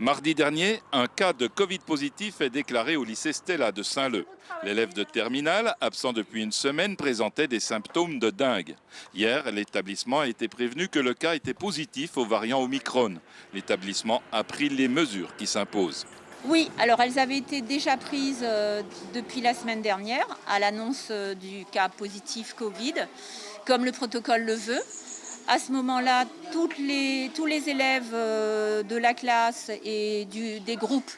Mardi dernier, un cas de Covid positif est déclaré au lycée Stella de Saint-Leu. L'élève de terminale, absent depuis une semaine, présentait des symptômes de dingue. Hier, l'établissement a été prévenu que le cas était positif au variant Omicron. L'établissement a pris les mesures qui s'imposent. Oui, alors elles avaient été déjà prises depuis la semaine dernière à l'annonce du cas positif Covid, comme le protocole le veut. À ce moment-là, tous les élèves de la classe et des groupes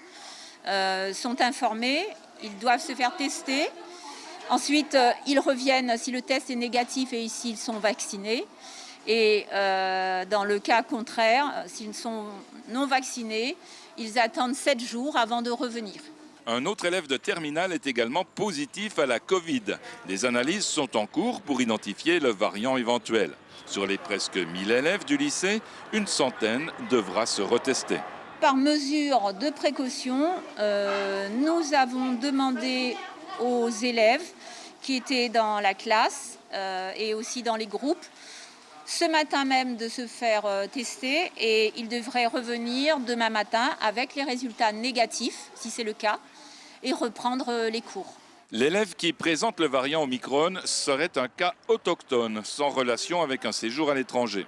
sont informés. Ils doivent se faire tester. Ensuite, ils reviennent si le test est négatif et s'ils sont vaccinés. Et dans le cas contraire, s'ils sont non vaccinés, ils attendent 7 jours avant de revenir. Un autre élève de terminale est également positif à la Covid. Des analyses sont en cours pour identifier le variant éventuel. Sur les presque 1000 élèves du lycée, une centaine devra se retester. Par mesure de précaution, nous avons demandé aux élèves qui étaient dans la classe et aussi dans les groupes ce matin même de se faire tester et ils devraient revenir demain matin avec les résultats négatifs, si c'est le cas, et reprendre les cours. L'élève qui présente le variant Omicron serait un cas autochtone, sans relation avec un séjour à l'étranger.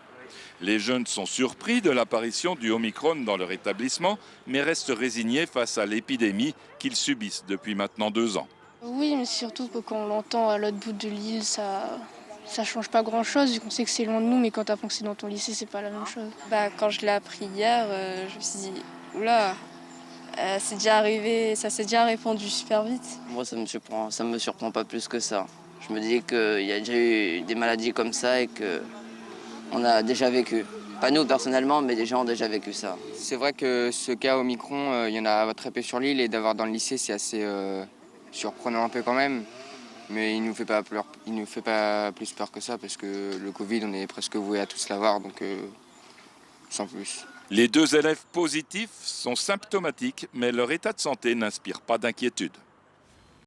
Les jeunes sont surpris de l'apparition du Omicron dans leur établissement, mais restent résignés face à l'épidémie qu'ils subissent depuis maintenant 2 ans. Oui, mais surtout que quand on l'entend à l'autre bout de l'île, ça change pas grand-chose, vu qu'on sait que c'est loin de nous, mais quand t'apprends que c'est dans ton lycée, c'est pas la même chose. Quand je l'ai appris hier, je me suis dit, oula, c'est déjà arrivé, ça s'est déjà répandu super vite. Moi, ça me surprend pas plus que ça. Je me dis qu'il y a déjà eu des maladies comme ça et qu'on a déjà vécu. Pas nous personnellement, mais des gens ont déjà vécu ça. C'est vrai que ce cas Omicron, il y en a très peu sur l'île et d'avoir dans le lycée, c'est assez surprenant un peu quand même. Mais il nous fait pas plus peur que ça parce que le Covid, on est presque voué à tous l'avoir, donc sans plus. Les 2 élèves positifs sont symptomatiques, mais leur état de santé n'inspire pas d'inquiétude.